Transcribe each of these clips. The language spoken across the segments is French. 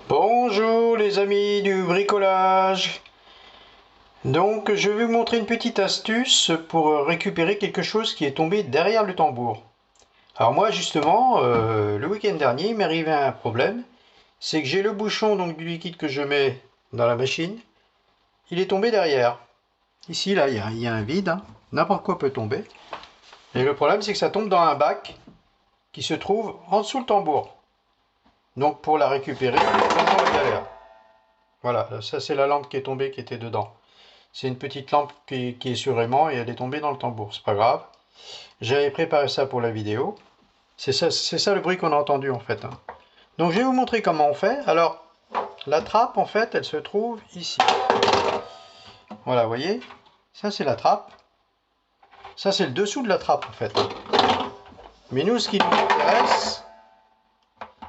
Bonjour les amis du bricolage. Donc je vais vous montrer une petite astuce pour récupérer quelque chose qui est tombé derrière le tambour. Alors moi justement, le week-end dernier, il m'est arrivé un problème. C'est que j'ai le bouchon donc du liquide que je mets dans la machine. Il est tombé derrière. Ici là, il y a un vide, hein. N'importe quoi peut tomber. Et le problème c'est que ça tombe dans un bac qui se trouve en dessous le tambour. Donc pour la récupérer, c'est vraiment la galère. Voilà, ça c'est la lampe qui est tombée qui était dedans. C'est une petite lampe qui est sur aimant et elle est tombée dans le tambour. C'est pas grave. J'avais préparé ça pour la vidéo. C'est ça le bruit qu'on a entendu en fait, hein. Donc je vais vous montrer comment on fait. Alors, la trappe en fait, elle se trouve ici. Voilà, vous voyez. Ça c'est la trappe. Ça c'est le dessous de la trappe en fait. Mais nous, ce qui nous intéresse,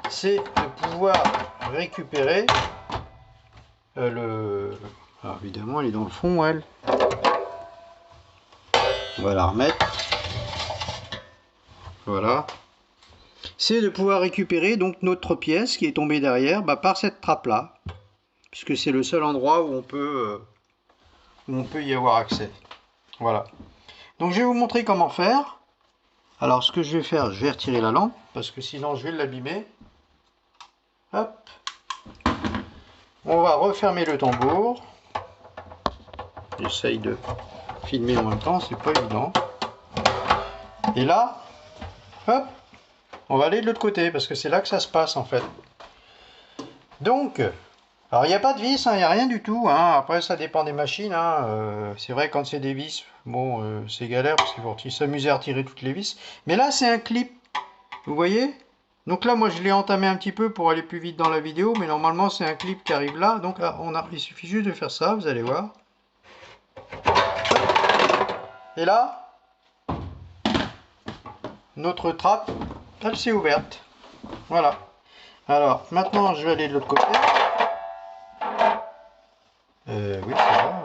c'est de pouvoir récupérer le... Alors évidemment, elle est dans le fond, elle. On va la remettre. Voilà. C'est de pouvoir récupérer donc notre pièce qui est tombée derrière par cette trappe là. Puisque c'est le seul endroit où on peut y avoir accès. Voilà. Donc je vais vous montrer comment faire. Alors ce que je vais faire, je vais retirer la lampe. Parce que sinon je vais l'abîmer. Hop. On va refermer le tambour. J'essaye de filmer en même temps, c'est pas évident. Et là, hop, on va aller de l'autre côté parce que c'est là que ça se passe en fait. Donc, alors il n'y a pas de vis, il n'y a rien du tout, hein. Après ça dépend des machines, hein. C'est vrai quand c'est des vis, bon c'est galère parce qu'il faut s'amuser à retirer toutes les vis. Mais là c'est un clip, vous voyez. Donc là moi je l'ai entamé un petit peu pour aller plus vite dans la vidéo, mais normalement c'est un clip qui arrive là. Donc là, il suffit juste de faire ça, vous allez voir. Et là, notre trappe, elle s'est ouverte. Voilà. Alors, maintenant, je vais aller de l'autre côté. Oui, ça va.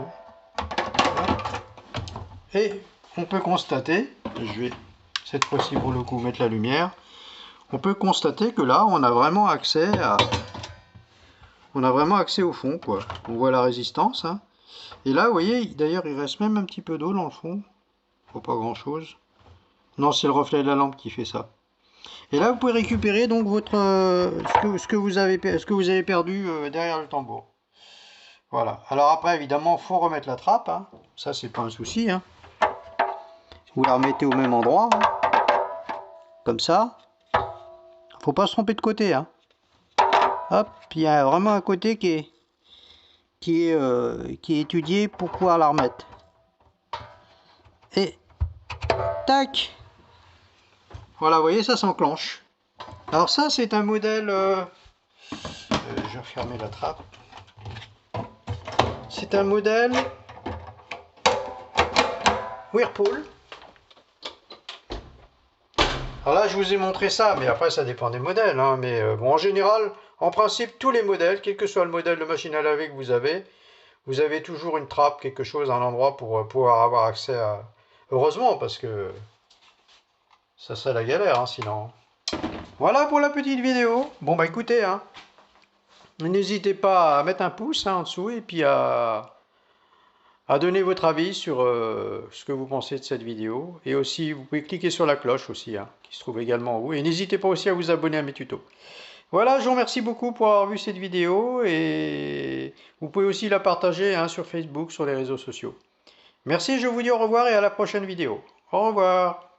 Oui. Et on peut constater, je vais cette fois-ci pour le coup mettre la lumière, on peut constater que là, on a vraiment accès au fond, quoi. On voit la résistance, hein. Et là, vous voyez, d'ailleurs, il reste même un petit peu d'eau dans le fond. Pas grand-chose. Non, c'est le reflet de la lampe qui fait ça. Et là, vous pouvez récupérer donc votre ce que vous avez perdu derrière le tambour. Voilà. Alors après, évidemment, faut remettre la trappe, hein. Ça, c'est pas un souci, hein. Vous la remettez au même endroit, hein. Comme ça. Faut pas se tromper de côté, hein. Hop, il y a vraiment un côté qui est étudié pour pouvoir la remettre. Et tac. Voilà, vous voyez, ça s'enclenche. Alors ça, c'est un modèle... je vais refermer la trappe. C'est un modèle Whirlpool. Alors là, je vous ai montré ça, mais après, ça dépend des modèles, hein. Mais bon, en général, en principe, tous les modèles, quel que soit le modèle de machine à laver que vous avez toujours une trappe, quelque chose, un endroit pour pouvoir avoir accès à... Heureusement, parce que ça serait la galère, hein, sinon. Voilà pour la petite vidéo. Bon, bah écoutez, hein, n'hésitez pas à mettre un pouce, hein, en dessous et puis à donner votre avis sur ce que vous pensez de cette vidéo. Et aussi, vous pouvez cliquer sur la cloche aussi, hein, qui se trouve également en haut. Et n'hésitez pas aussi à vous abonner à mes tutos. Voilà, je vous remercie beaucoup pour avoir vu cette vidéo et vous pouvez aussi la partager, hein, sur Facebook, sur les réseaux sociaux. Merci, je vous dis au revoir et à la prochaine vidéo. Au revoir.